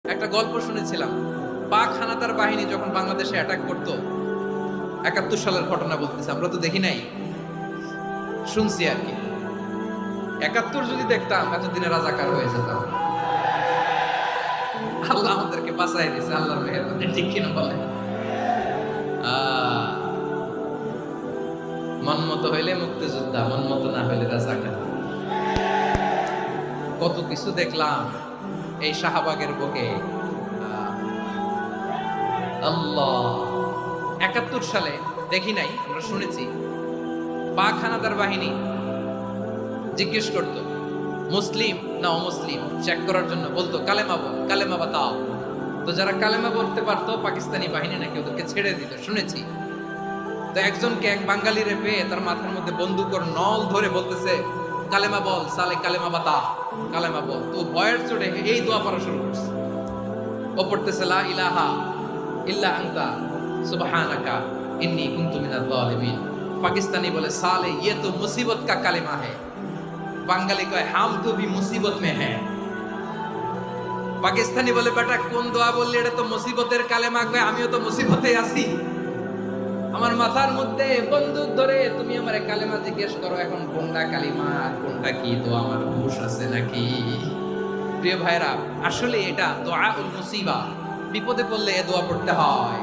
একটা গল্প শুনেছিলাম, পাক হানাদার বাহিনী যখন বাংলাদেশে অ্যাটাক করত, ৭১ সালের ঘটনা বলতেছে, আমরা তো দেখি নাই, শুনছি আর কি। ৭১ যদি দেখতাম এতদিনে রাজাকার হয়ে যেতাম। আল্লাহ আমাদেরকে বাঁচাই দিয়েছে, আল্লাহর মেহেরবানি, ঠিক কিনা বলে? মন মতো হইলে মুক্তিযোদ্ধা, মন মতো না হইলে রাজাকার। কত কিছু দেখলাম এই শাহবাগের বুকে। আল্লাহ, ৭১ সালে দেখি নাই, আমরা শুনেছি। পাক হানাদার বাহিনী জিজ্ঞেস করত মুসলিম না অমুসলিম চেক করার জন্য, বলতো কালেমা বল, কালেমা বাতাও। তো যারা কালেমা বলতে পারতো পাকিস্তানি বাহিনী নাকি ওদেরকে ছেড়ে দিত, শুনেছি। তো একজনকে, এক বাঙালিরে পেয়ে তার মাথার মধ্যে বন্দুকর নল ধরে বলতেছে কালেমা বল সালে, কালেমা বাতা, কালেমা বল। তো ভয়ের চোটে এই দোয়া পড়া শুরু করছে। ও পড়তেছে লা ইলাহা ইল্লা আনতা সুবহানাকা ইন্নী কুনতু মিনাজ জালিমিন। পাকিস্তানি বলে সালে ये तो मुसीबत का কালেমা है। বাঙালি কয় হাম তো ভি মুসিবত মে হ্যাঁ। পাকিস্তানি বলে বেটা কোন দোয়া বললি, এটা তো মুসিবতের কালেমা। কয় আমিও তো মুসিবতে আছি, আমার মাথার মধ্যে বন্দুক ধরে তুমি আমারে কালেমা জিজ্ঞেস করো, এখন কোনটা কালিমা আর কোনটা কি দোয়া, আমার হুঁশ আছে নাকি? প্রিয় ভাইরা, আসলে এটা দুআউল মুসিবা, বিপদে পড়লে এই দোয়া পড়তে হয়।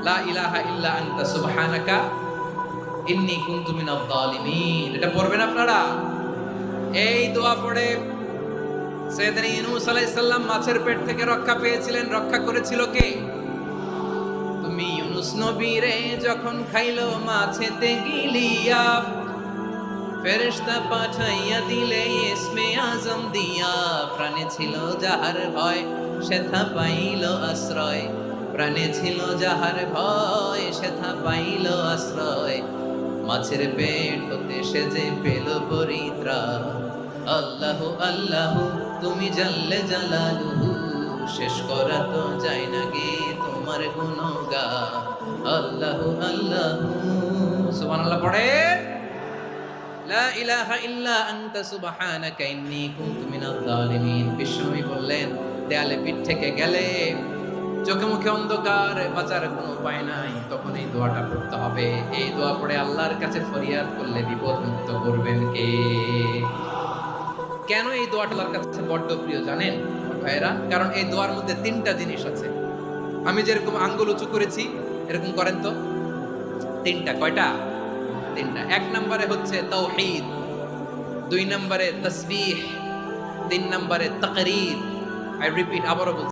লা ইলাহা ইল্লা আনতা সুবহানাকা ইন্নী কুনতু মিনাজ জালিমিন। এটা পড়বেন আপনারা। এই দোয়া পড়ে সাইয়েদনা ইউনূস আলাইহিস সালাম মাছের পেট থেকে রক্ষা পেয়েছিলেন। রক্ষা করেছিল কে? তুমি ইউনূস নবীরে যখন খাইলো মাছেতে গিলিয়া, ফেরেশতা পাঠাইয়া দিলে ইসমে আজম দিয়া। প্রাণে ছিল যাহার ভয় সেথা পাইল আশ্রয়, প্রাণে ছিল যাহার ভয় সেথা পাইল আশ্রয়। মাছের পেট হতে সে যে পেল পরিত্রাণ। আল্লাহু আল্লাহু তুমি জাল্লে জালালুহু, শেষ করা তো যায় না গে তোমার গুণগান। আল্লাহু আল্লাহু সুবহানাল্লাহ পড়ে। লা ইলাহা ইল্লা আনতা সুবহানাকা ইন্নী কুনতু মিনাজ জালিমিন। বিশ্বনবী বললেন, দেয়ালে পিঠ থেকে গেলে, চোখে মুখে অন্ধকার, বাঁচার কোনো উপায় নাই, তখন এই দোয়াটা পড়তে হবে। এই দোয়া পড়ে আল্লাহর কাছে ফরিয়াদ করলে বিপদ মুক্ত করবেন কে? কেন এই দোয়াটা আল্লাহর কাছে বড্ড প্রিয় জানেন ভাইরা? কারণ এই দোয়ার মধ্যে 3টা জিনিস আছে। আমি যেরকম আঙ্গুল উঁচু করেছি এরকম করেন তো। 3টা। কয়টা? 3টা। 1 নম্বরে হচ্ছে তাওহীদ, 2 নম্বরে তাসবিহ, 3 নম্বরে তাকরীর। আই রিপিট, আবারও বলছি।